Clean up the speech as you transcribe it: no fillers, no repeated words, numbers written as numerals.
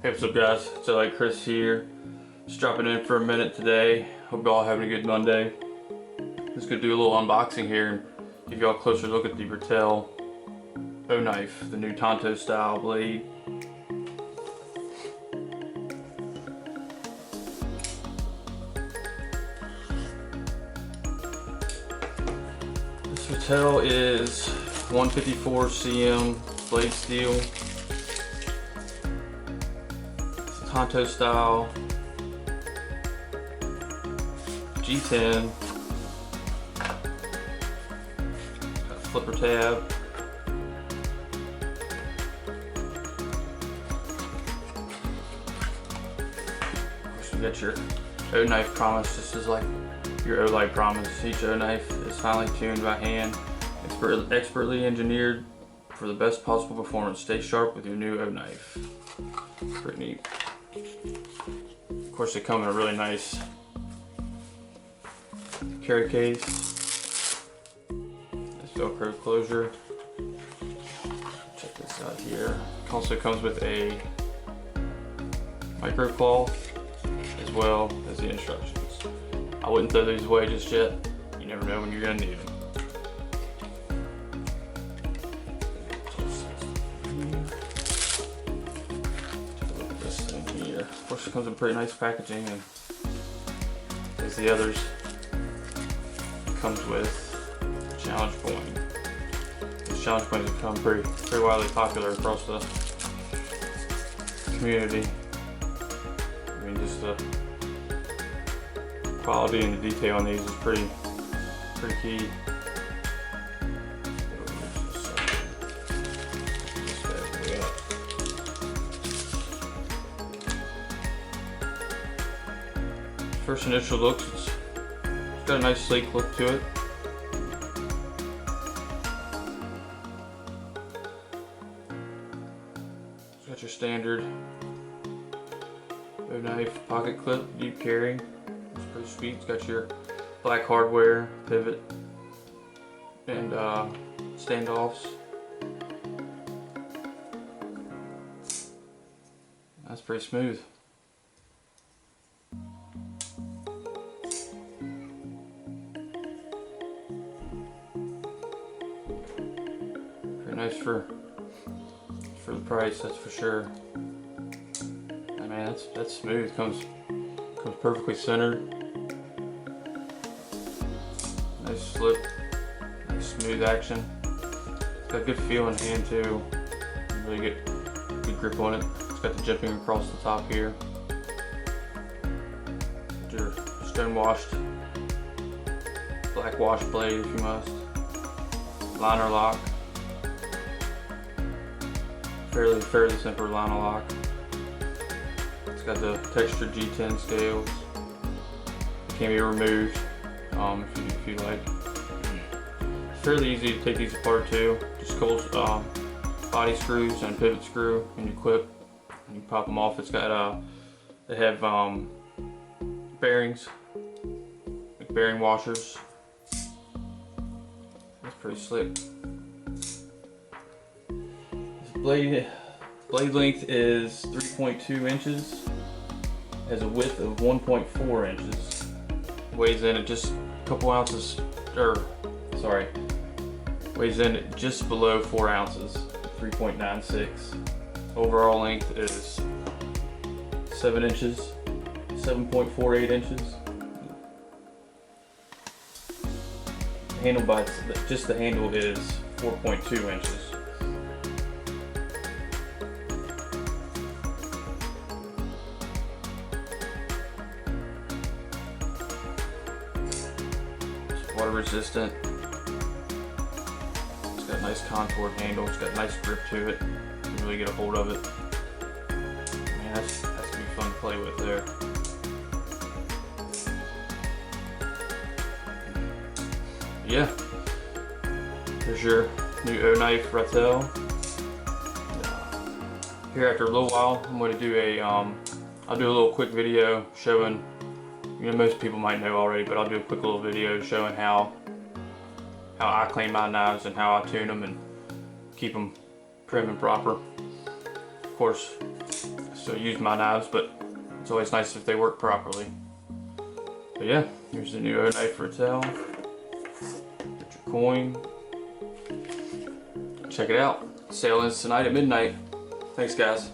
Hey, what's up guys? It's LA Chris here. Just dropping in for a minute today. Hope y'all having a good Monday. Just gonna do a little unboxing here and give y'all a closer look at the Ratel Oknife, the new Tanto style blade. This Ratel is 154 cm blade steel. Tanto style G10, got a flipper tab, of course you got your Oknife promise. This is like your O-Light promise. Each Oknife is finely tuned by hand, expertly engineered for the best possible performance. Stay sharp with your new Oknife. Pretty neat. Of course, they come in a really nice carry case. This Velcro closure. Check this out here. It also comes with a micro cloth as well as the instructions. I wouldn't throw these away just yet. You never know when you're gonna need them. Of course, it comes in pretty nice packaging, and as the others, it comes with a challenge coin. These challenge coins have become pretty widely popular across the community. I mean, just the quality and the detail on these is pretty key. First initial looks, it's got a nice sleek look to it. It's got your standard Oknife pocket clip, deep carry. It's pretty sweet. It's got your black hardware, pivot, and standoffs. That's pretty smooth. Nice for the price, that's for sure. I mean, that's smooth. Comes perfectly centered. Nice slip, nice smooth action. It's got a good feel in hand too. You really get good grip on it. It's got the jimping across the top here. Your stone washed black wash blade if you must. Liner lock. Fairly simple liner lock. It's got the textured G10 scales. It can be removed if you like. It's fairly easy to take these apart too. Just couple body screws and a pivot screw, and you clip and you pop them off. It's got they have bearings, like bearing washers. That's pretty slick. Blade length is 3.2 inches, has a width of 1.4 inches, weighs in at just a couple ounces, weighs in at just below 4 ounces, 3.96. Overall length is 7 inches, 7.48 inches. Handle just the handle is 4.2 inches. Water resistant. It's got a nice contoured handle. It's got a nice grip to it. You can really get a hold of it. Man, that's gonna be fun to play with there. Yeah. Here's your new Oknife Ratel. Here after a little while, I'm going to do I'll do a little quick video showing. You know, most people might know already, but I'll do a quick little video showing how I clean my knives and how I tune them and keep them prim and proper. Of course, as So I use my knives, but it's always nice if they work properly. But yeah, here's the new Oknife Ratel. Get your coin. Check it out. Sale ends tonight at midnight. Thanks, guys.